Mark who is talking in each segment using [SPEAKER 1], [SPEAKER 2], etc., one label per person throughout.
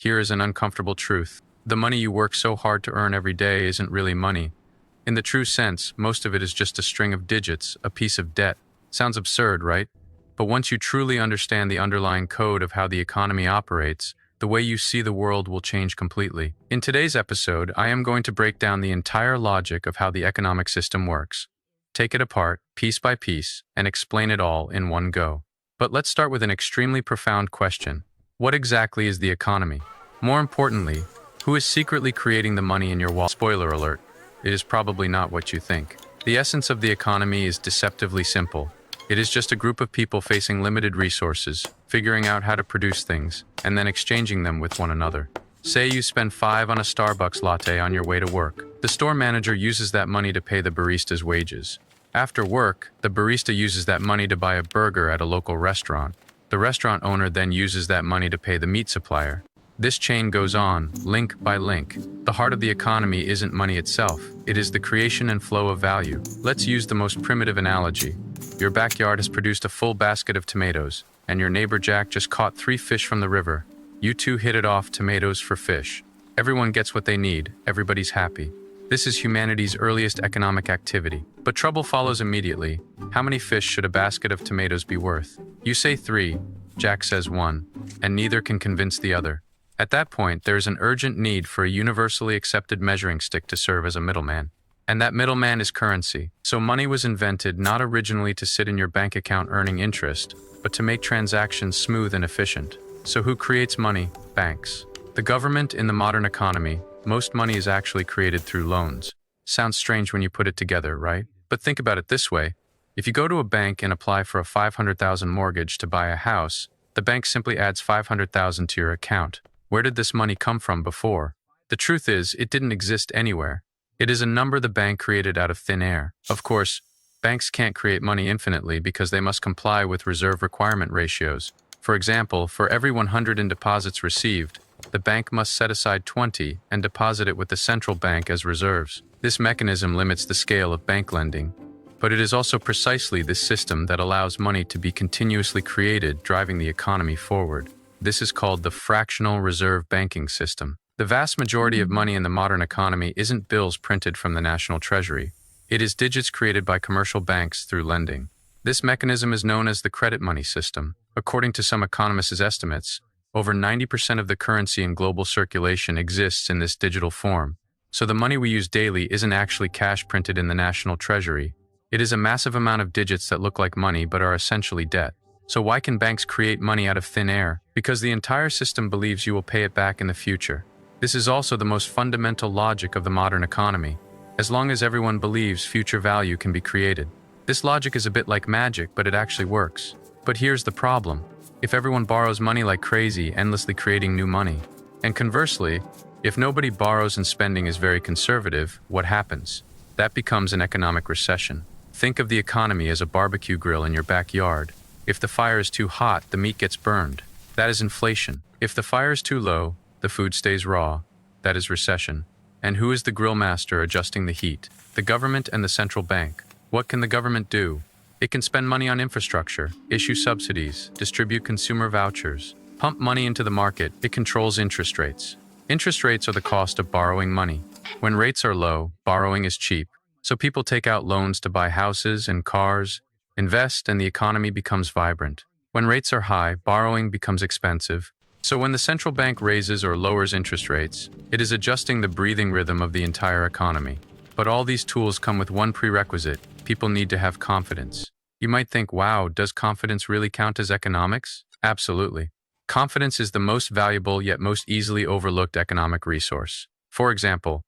[SPEAKER 1] Here is an uncomfortable truth. The money you work so hard to earn every day isn't really money. In the true sense, most of it is just a string of digits, a piece of debt. Sounds absurd, right? But once you truly understand the underlying code of how the economy operates, the way you see the world will change completely. In today's episode, I am going to break down the entire logic of how the economic system works, take it apart, piece by piece, and explain it all in one go. But let's start with an extremely profound question. What exactly is the economy? More importantly, who is secretly creating the money in your wallet? Spoiler alert, it is probably not what you think. The essence of the economy is deceptively simple. It is just a group of people facing limited resources, figuring out how to produce things, and then exchanging them with one another. Say you spend $5 on a Starbucks latte on your way to work. The store manager uses that money to pay the barista's wages. After work, the barista uses that money to buy a burger at a local restaurant. The restaurant owner then uses that money to pay the meat supplier. This chain goes on, link by link. The heart of the economy isn't money itself. It is the creation and flow of value. Let's use the most primitive analogy. Your backyard has produced a full basket of tomatoes, and your neighbor Jack just caught 3 fish from the river. You two hit it off, tomatoes for fish. Everyone gets what they need, everybody's happy. This is humanity's earliest economic activity. But trouble follows immediately. How many fish should a basket of tomatoes be worth? You say 3, Jack says 1, and neither can convince the other. At that point, there is an urgent need for a universally accepted measuring stick to serve as a middleman. And that middleman is currency. So money was invented not originally to sit in your bank account earning interest, but to make transactions smooth and efficient. So who creates money? Banks. The government in the modern economy. Most money is actually created through loans. Sounds strange when you put it together, right? But think about it this way. If you go to a bank and apply for a $500,000 mortgage to buy a house, the bank simply adds $500,000 to your account. Where did this money come from before? The truth is, it didn't exist anywhere. It is a number the bank created out of thin air. Of course, banks can't create money infinitely because they must comply with reserve requirement ratios. For example, for every 100 in deposits received, the bank must set aside 20 and deposit it with the central bank as reserves. This mechanism limits the scale of bank lending, but it is also precisely this system that allows money to be continuously created, driving the economy forward. This is called the fractional reserve banking system. The vast majority of money in the modern economy isn't bills printed from the national treasury. It is digits created by commercial banks through lending. This mechanism is known as the credit money system. According to some economists' estimates, over 90% of the currency in global circulation exists in this digital form. So the money we use daily isn't actually cash printed in the national treasury. It is a massive amount of digits that look like money but are essentially debt. So why can banks create money out of thin air? Because the entire system believes you will pay it back in the future. This is also the most fundamental logic of the modern economy. As long as everyone believes future value can be created. This logic is a bit like magic, but it actually works. But here's the problem. If everyone borrows money like crazy, endlessly creating new money, and conversely, if nobody borrows and spending is very conservative, what happens? That becomes an economic recession. Think of the economy as a barbecue grill in your backyard. If the fire is too hot, the meat gets burned. That is inflation. If the fire is too low, the food stays raw. That is recession. And who is the grill master adjusting the heat? The government and the central bank. What can the government do? It can spend money on infrastructure, issue subsidies, distribute consumer vouchers, pump money into the market. It controls interest rates. Interest rates are the cost of borrowing money. When rates are low, borrowing is cheap. So people take out loans to buy houses and cars, invest, and the economy becomes vibrant. When rates are high, borrowing becomes expensive. So when the central bank raises or lowers interest rates, it is adjusting the breathing rhythm of the entire economy. But all these tools come with one prerequisite. People need to have confidence. You might think, wow, does confidence really count as economics? Absolutely. Confidence is the most valuable yet most easily overlooked economic resource. For example,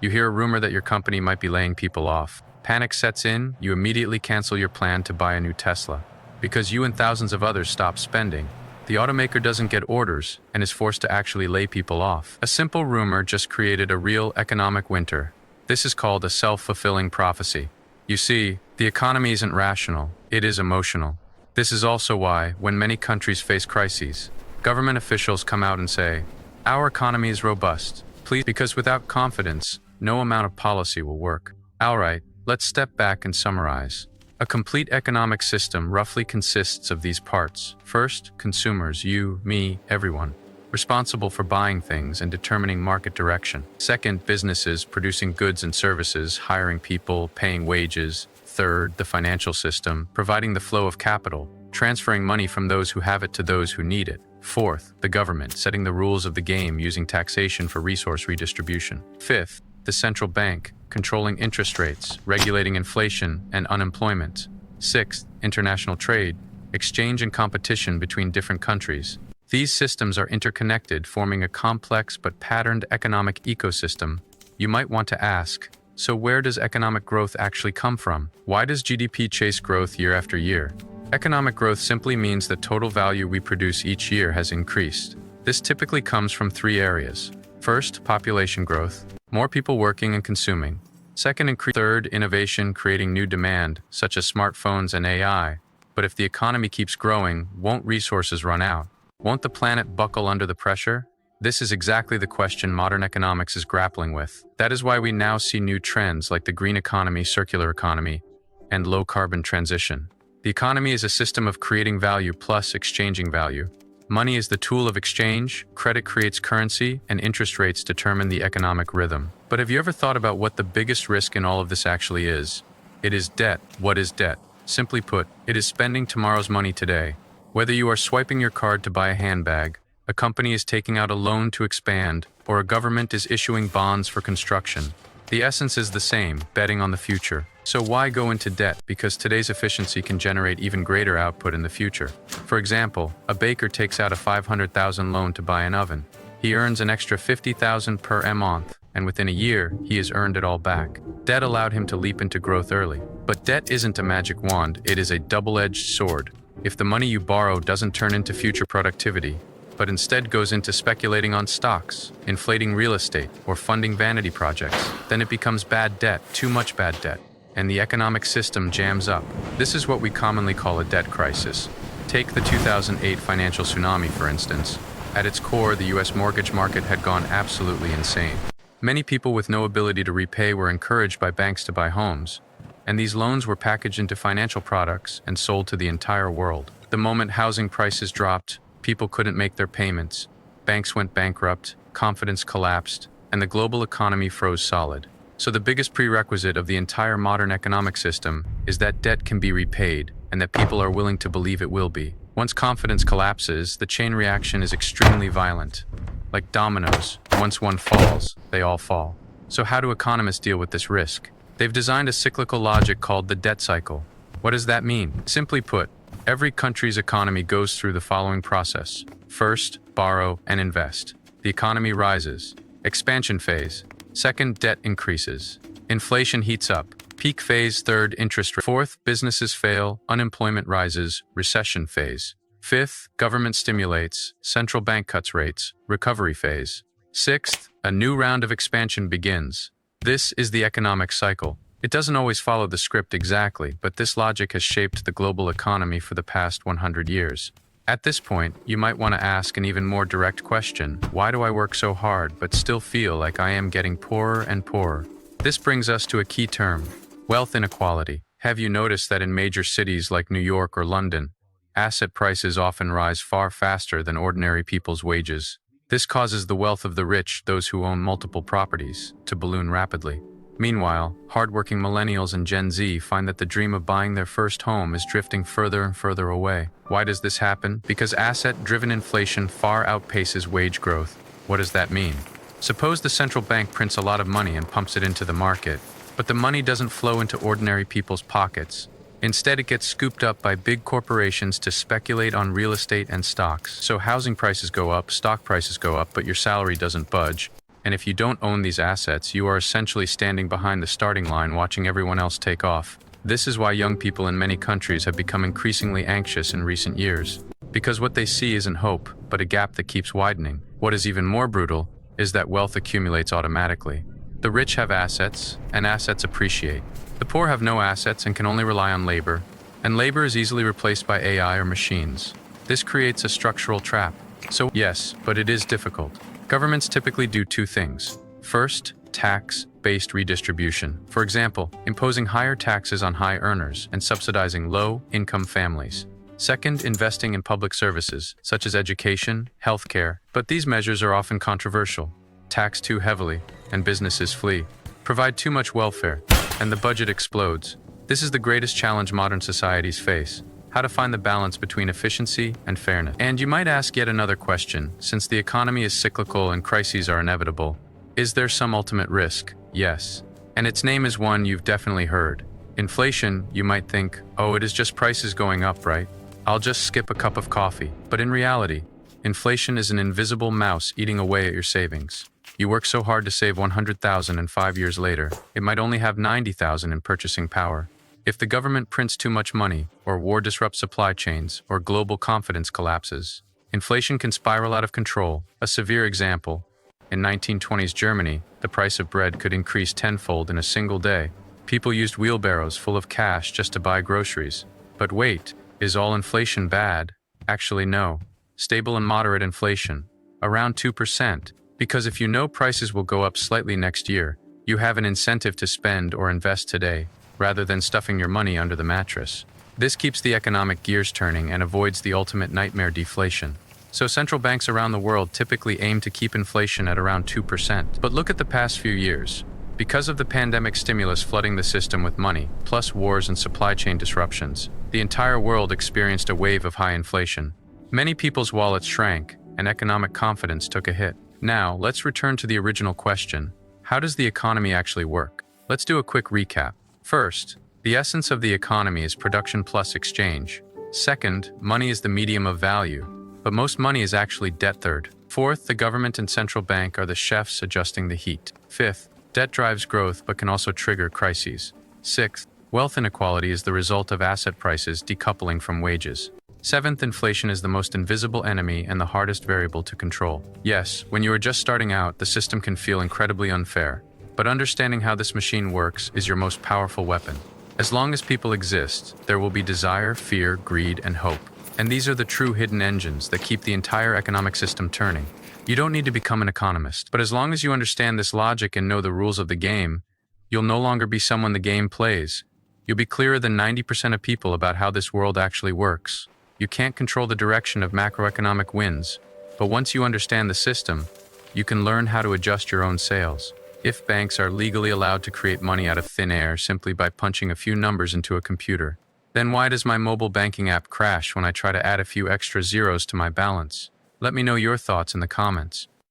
[SPEAKER 1] you hear a rumor that your company might be laying people off. Panic sets in, you immediately cancel your plan to buy a new Tesla. Because you and thousands of others stop spending, the automaker doesn't get orders and is forced to actually lay people off. A simple rumor just created a real economic winter. This is called a self-fulfilling prophecy. You see, the economy isn't rational, it is emotional. This is also why, when many countries face crises, government officials come out and say, our economy is robust, please, because without confidence, no amount of policy will work. Alright, let's step back and summarize. A complete economic system roughly consists of these parts. First, consumers, you, me, everyone. responsible for buying things and determining market direction. Second, businesses producing goods and services, hiring people, paying wages. Third, the financial system, providing the flow of capital, transferring money from those who have it to those who need it. Fourth, the government, setting the rules of the game using taxation for resource redistribution. Fifth, the central bank, controlling interest rates, regulating inflation and unemployment. Sixth, international trade, exchange and competition between different countries. These systems are interconnected, forming a complex but patterned economic ecosystem. You might want to ask, so where does economic growth actually come from? Why does GDP chase growth year after year? Economic growth simply means that total value we produce each year has increased. This typically comes from three areas. First, population growth, more people working and consuming. Second, third, innovation, creating new demand, such as smartphones and AI. But if the economy keeps growing, won't resources run out? Won't the planet buckle under the pressure? This is exactly the question modern economics is grappling with. That is why we now see new trends like the green economy, circular economy, and low-carbon transition. The economy is a system of creating value plus exchanging value. Money is the tool of exchange, credit creates currency, and interest rates determine the economic rhythm. But have you ever thought about what the biggest risk in all of this actually is? It is debt. What is debt? Simply put, it is spending tomorrow's money today. Whether you are swiping your card to buy a handbag, a company is taking out a loan to expand, or a government is issuing bonds for construction, the essence is the same, betting on the future. So why go into debt? Because today's efficiency can generate even greater output in the future. For example, a baker takes out a $500,000 loan to buy an oven. He earns an extra $50,000 per month, and within a year, he has earned it all back. Debt allowed him to leap into growth early. But debt isn't a magic wand, it is a double-edged sword. If the money you borrow doesn't turn into future productivity, but instead goes into speculating on stocks, inflating real estate, or funding vanity projects, then it becomes bad debt, too much bad debt, and the economic system jams up. This is what we commonly call a debt crisis. Take the 2008 financial tsunami, for instance. At its core, the US mortgage market had gone absolutely insane. Many people with no ability to repay were encouraged by banks to buy homes, and these loans were packaged into financial products and sold to the entire world. The moment housing prices dropped, people couldn't make their payments, banks went bankrupt, confidence collapsed, and the global economy froze solid. So the biggest prerequisite of the entire modern economic system is that debt can be repaid, and that people are willing to believe it will be. Once confidence collapses, the chain reaction is extremely violent. Like dominoes, once one falls, they all fall. So how do economists deal with this risk? They've designed a cyclical logic called the debt cycle. What does that mean? Simply put, every country's economy goes through the following process. First, borrow and invest. The economy rises. Expansion phase. Second, debt increases. Inflation heats up. Peak phase. Third, interest rate. Fourth, businesses fail. Unemployment rises. Recession phase. Fifth, government stimulates. Central bank cuts rates. Recovery phase. Sixth, a new round of expansion begins. This is the economic cycle. It doesn't always follow the script exactly, but this logic has shaped the global economy for the past 100 years. At this point, you might want to ask an even more direct question. Why do I work so hard but still feel like I am getting poorer and poorer? This brings us to a key term, wealth inequality. Have you noticed that in major cities like New York or London, asset prices often rise far faster than ordinary people's wages? This causes the wealth of the rich, those who own multiple properties, to balloon rapidly. Meanwhile, hardworking millennials and Gen Z find that the dream of buying their first home is drifting further and further away. Why does this happen? Because asset-driven inflation far outpaces wage growth. What does that mean? Suppose the central bank prints a lot of money and pumps it into the market, but the money doesn't flow into ordinary people's pockets. Instead, it gets scooped up by big corporations to speculate on real estate and stocks. So housing prices go up, stock prices go up, but your salary doesn't budge. And if you don't own these assets, you are essentially standing behind the starting line watching everyone else take off. This is why young people in many countries have become increasingly anxious in recent years. Because what they see isn't hope, but a gap that keeps widening. What is even more brutal is that wealth accumulates automatically. The rich have assets, and assets appreciate. The poor have no assets and can only rely on labor, and labor is easily replaced by AI or machines. This creates a structural trap. So yes, but it is difficult. Governments typically do two things. First, tax-based redistribution. For example, imposing higher taxes on high earners and subsidizing low-income families. Second, investing in public services, such as education, healthcare, but these measures are often controversial. Tax too heavily, and businesses flee. Provide too much welfare, and the budget explodes. This is the greatest challenge modern societies face: how to find the balance between efficiency and fairness. And you might ask yet another question: since the economy is cyclical and crises are inevitable, is there some ultimate risk? Yes. And its name is one you've definitely heard. Inflation. You might think, oh, it is just prices going up, right? I'll just skip a cup of coffee. But in reality, inflation is an invisible mouse eating away at your savings. You work so hard to save 100,000 and 5 years later, it might only have 90,000 in purchasing power. If the government prints too much money, or war disrupts supply chains, or global confidence collapses, inflation can spiral out of control. A severe example: in 1920s Germany, the price of bread could increase tenfold in a single day. People used wheelbarrows full of cash just to buy groceries. But wait, is all inflation bad? Actually, no. Stable and moderate inflation, around 2%, because if you know prices will go up slightly next year, you have an incentive to spend or invest today, rather than stuffing your money under the mattress. This keeps the economic gears turning and avoids the ultimate nightmare: deflation. So central banks around the world typically aim to keep inflation at around 2%. But look at the past few years. Because of the pandemic stimulus flooding the system with money, plus wars and supply chain disruptions, the entire world experienced a wave of high inflation. Many people's wallets shrank, and economic confidence took a hit. Now, let's return to the original question: how does the economy actually work? Let's do a quick recap. First, the essence of the economy is production plus exchange. Second, money is the medium of value, but most money is actually debt. Third, fourth, the government and central bank are the chefs adjusting the heat. Fifth, debt drives growth but can also trigger crises. Sixth, wealth inequality is the result of asset prices decoupling from wages. Seventh, inflation is the most invisible enemy and the hardest variable to control. Yes, when you are just starting out, the system can feel incredibly unfair. But understanding how this machine works is your most powerful weapon. As long as people exist, there will be desire, fear, greed, and hope. And these are the true hidden engines that keep the entire economic system turning. You don't need to become an economist, but as long as you understand this logic and know the rules of the game, you'll no longer be someone the game plays. You'll be clearer than 90% of people about how this world actually works. You can't control the direction of macroeconomic winds, but once you understand the system, you can learn how to adjust your own sails. If banks are legally allowed to create money out of thin air simply by punching a few numbers into a computer, then why does my mobile banking app crash when I try to add a few extra zeros to my balance? Let me know your thoughts in the comments.